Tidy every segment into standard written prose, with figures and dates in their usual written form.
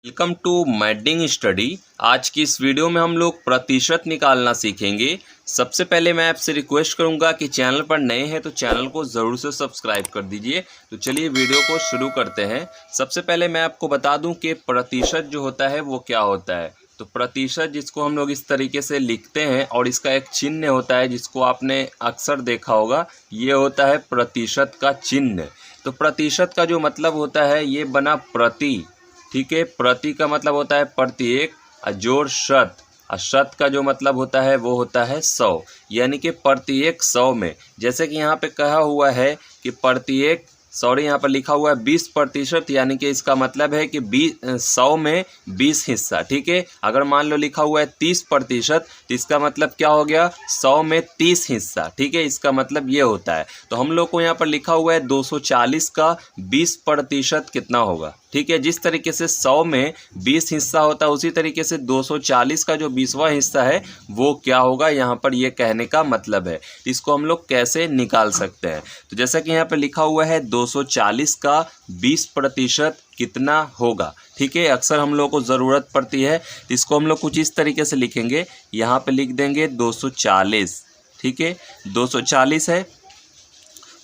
Welcome to madding study. आज की इस वीडियो में हम लोग प्रतिशत निकालना सीखेंगे। सबसे पहले मैं आपसे रिक्वेस्ट करूंगा कि चैनल पर नए हैं तो चैनल को ज़रूर से सब्सक्राइब कर दीजिए। तो चलिए वीडियो को शुरू करते हैं। सबसे पहले मैं आपको बता दूं कि प्रतिशत जो होता है वो क्या होता है। तो प्रतिशत जिसको हम लोग इस तरीके से लिखते हैं और इसका एक चिन्ह होता है जिसको आपने अक्सर देखा होगा, ये होता है प्रतिशत का चिन्ह। तो प्रतिशत का जो मतलब होता है ये बना प्रति, ठीक है। प्रति का मतलब होता है प्रत्येक, और जोड़ शत, और शत का जो मतलब होता है वो होता है 100, यानी कि प्रत्येक 100 में। जैसे कि यहाँ पे कहा हुआ है कि प्रत्येक यहाँ पर लिखा हुआ है 20%, यानी कि इसका मतलब है कि 100 में 20 हिस्सा, ठीक है। अगर मान लो लिखा हुआ है 30%, तो इसका मतलब क्या हो गया, 100 में 30 हिस्सा, ठीक है। इसका मतलब ये होता है। तो हम लोग को यहाँ पर लिखा हुआ है 240 का 20% कितना होगा, ठीक है। जिस तरीके से 100 में 20 हिस्सा होता है उसी तरीके से 240 का जो 20वां हिस्सा है वो क्या होगा, यहाँ पर ये कहने का मतलब है। इसको हम लोग कैसे निकाल सकते हैं, तो जैसा कि यहाँ पर लिखा हुआ है 240 का 20% कितना होगा, ठीक है। अक्सर हम लोग को ज़रूरत पड़ती है, तो इसको हम लोग कुछ इस तरीके से लिखेंगे। यहाँ पर लिख देंगे 240, ठीक है, 240 है।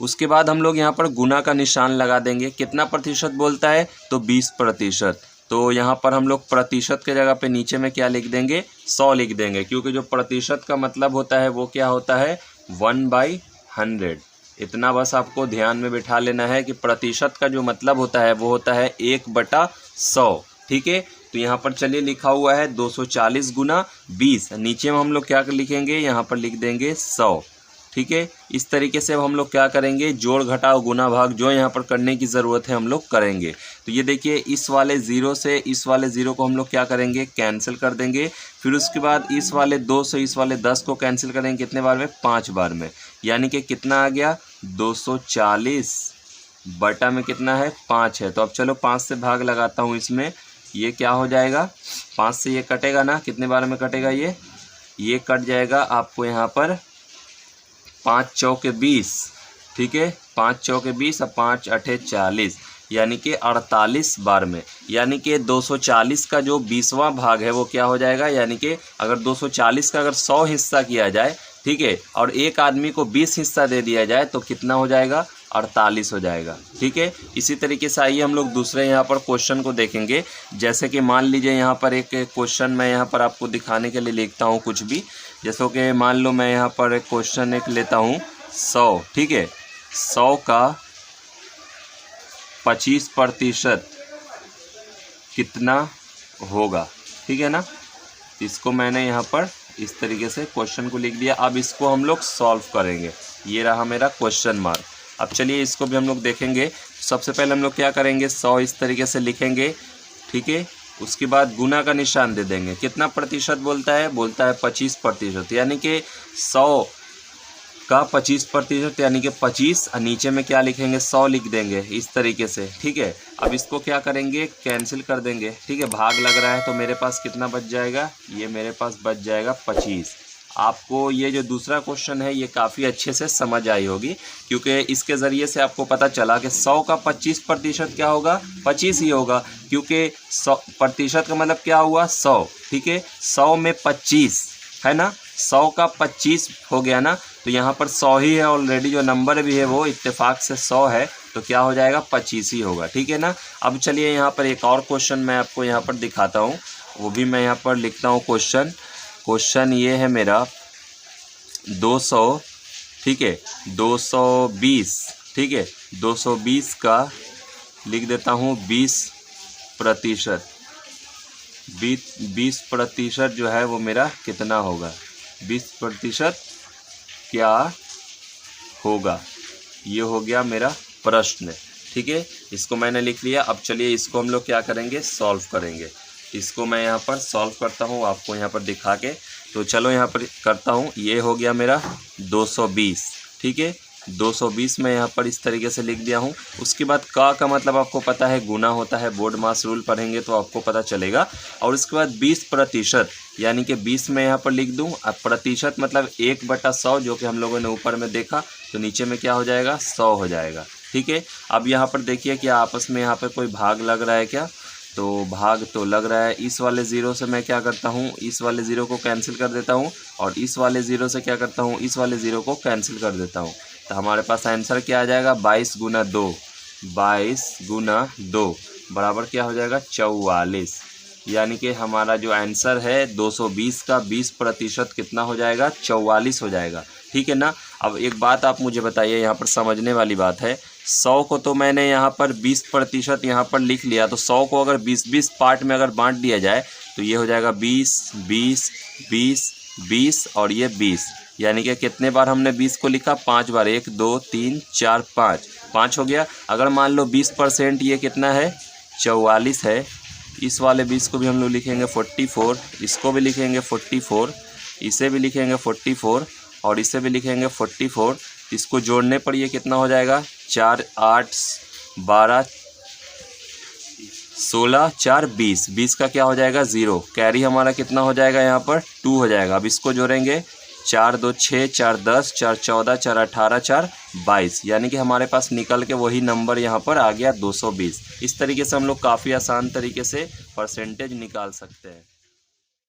उसके बाद हम लोग यहाँ पर गुना का निशान लगा देंगे। कितना प्रतिशत बोलता है, तो 20%। तो यहाँ पर हम लोग प्रतिशत के जगह पे नीचे में क्या लिख देंगे, 100 लिख देंगे, क्योंकि जो प्रतिशत का मतलब होता है वो क्या होता है, 1/100। इतना बस आपको ध्यान में बिठा लेना है कि प्रतिशत का जो मतलब होता है वो होता है 1/100, ठीक है। तो यहाँ पर चलिए लिखा हुआ है 240 गुना 20, नीचे में हम लोग क्या लिखेंगे, यहाँ पर लिख देंगे 100, ठीक है। इस तरीके से अब हम लोग क्या करेंगे, जोड़ घटाव गुना भाग जो यहाँ पर करने की ज़रूरत है हम लोग करेंगे। तो ये देखिए, इस वाले 0 से इस वाले 0 को हम लोग क्या करेंगे, कैंसिल कर देंगे। फिर उसके बाद इस वाले 2 से इस वाले 10 को कैंसिल करेंगे, कितने बार में, 5 बार में। यानी कि कितना आ गया, 240 बटा में कितना है, 5 है। तो अब चलो 5 से भाग लगाता हूँ इसमें, ये क्या हो जाएगा, 5 से ये कटेगा ना, कितने बार में कटेगा, ये कट जाएगा आपको यहाँ पर 5 चौके 20, ठीक है, 5 चौके 20 और 5 अठे 40, यानी कि 48 बार में। यानी कि 240 का जो 20वां भाग है वो क्या हो जाएगा, यानी कि अगर 240 का अगर 100 हिस्सा किया जाए, ठीक है, और एक आदमी को 20 हिस्सा दे दिया जाए तो कितना हो जाएगा, 48 हो जाएगा, ठीक है। इसी तरीके से आइए हम लोग दूसरे यहाँ पर क्वेश्चन को देखेंगे। जैसे कि मान लीजिए यहाँ पर एक क्वेश्चन मैं यहाँ पर आपको दिखाने के लिए लिखता हूँ कुछ भी। जैसे कि मान लो मैं यहाँ पर एक क्वेश्चन एक लेता हूँ 100, ठीक है, 100 का 25% कितना होगा, ठीक है ना। इसको मैंने यहाँ पर इस तरीके से क्वेश्चन को लिख दिया। अब इसको हम लोग सॉल्व करेंगे। ये रहा मेरा क्वेश्चन मार्क। अब चलिए इसको भी हम लोग देखेंगे। सबसे पहले हम लोग क्या करेंगे, 100 इस तरीके से लिखेंगे, ठीक है। उसके बाद गुना का निशान दे देंगे। कितना प्रतिशत बोलता है, बोलता है 25%, यानी कि 100 का 25%, यानी कि 25, और नीचे में क्या लिखेंगे, 100 लिख देंगे इस तरीके से, ठीक है। अब इसको क्या करेंगे, कैंसिल कर देंगे, ठीक है। भाग लग रहा है तो मेरे पास कितना बच जाएगा, ये मेरे पास बच जाएगा 25। आपको ये जो दूसरा क्वेश्चन है ये काफ़ी अच्छे से समझ आई होगी, क्योंकि इसके ज़रिए से आपको पता चला कि 100 का 25% क्या होगा, 25 ही होगा, क्योंकि 100% का मतलब क्या हुआ, 100, ठीक है। 100 में 25 है ना, 100 का 25 हो गया ना, तो यहाँ पर 100 ही है ऑलरेडी, जो नंबर भी है वो इत्तेफाक से 100 है, तो क्या हो जाएगा, 25 ही होगा, ठीक है ना। अब चलिए यहाँ पर एक और क्वेश्चन मैं आपको यहाँ पर दिखाता हूँ, वो भी मैं यहाँ पर लिखता हूँ क्वेश्चन ये है मेरा 200, ठीक है, 220, ठीक है, 220 का लिख देता हूँ 20%। 20% जो है वो मेरा कितना होगा, 20% क्या होगा, ये हो गया मेरा प्रश्न, ठीक है। इसको मैंने लिख लिया। अब चलिए इसको हम लोग क्या करेंगे, सॉल्व करेंगे। इसको मैं यहाँ पर सॉल्व करता हूँ आपको यहाँ पर दिखा के। तो चलो यहाँ पर करता हूँ। ये हो गया मेरा 220, ठीक है, 220 में यहाँ पर इस तरीके से लिख दिया हूँ। उसके बाद का मतलब आपको पता है गुना होता है, बोर्ड मास रूल पढ़ेंगे तो आपको पता चलेगा। और उसके बाद 20%, यानी कि 20 में यहाँ पर लिख दूँ। अब प्रतिशत मतलब 1/100, जो कि हम लोगों ने ऊपर में देखा, तो नीचे में क्या हो जाएगा, 100 हो जाएगा, ठीक है। अब यहाँ पर देखिए कि आपस में यहाँ पर कोई भाग लग रहा है क्या, तो भाग तो लग रहा है। इस वाले ज़ीरो से मैं क्या करता हूँ, इस वाले ज़ीरो को कैंसिल कर देता हूँ और इस वाले ज़ीरो से क्या करता हूँ, इस वाले ज़ीरो को कैंसिल कर देता हूँ। तो हमारे पास आंसर क्या आ जाएगा, 22 गुना 2, 22 गुना 2 बराबर क्या हो जाएगा, 44। यानी कि हमारा जो आंसर है 220 का 20% कितना हो जाएगा, 44 हो जाएगा। ठीक है ना। अब एक बात आप मुझे बताइए, यहाँ पर समझने वाली बात है। 100 को तो मैंने यहाँ पर 20% यहाँ पर लिख लिया, तो 100 को अगर 20-20 पार्ट में अगर बांट दिया जाए तो ये हो जाएगा 20, 20, 20, 20 और ये 20। यानी कि कितने बार हमने 20 को लिखा, 5 बार, 1 2 3 4 5 हो गया। अगर मान लो 20% ये कितना है, 44 है। इस वाले 20 को भी हम लोग लिखेंगे 44, इसको भी लिखेंगे 44, इसे भी लिखेंगे 44 और इसे भी लिखेंगे 44। इसको जोड़ने पर ये कितना हो जाएगा, 4 8 12 16 4 20, 20 का क्या हो जाएगा, 0। कैरी हमारा कितना हो जाएगा, यहाँ पर 2 हो जाएगा। अब इसको जोड़ेंगे, 4 2 6 4 10 4 14 4 18 4 22, यानी कि हमारे पास निकल के वही नंबर यहाँ पर आ गया 220। इस तरीके से हम लोग काफ़ी आसान तरीके से परसेंटेज निकाल सकते हैं।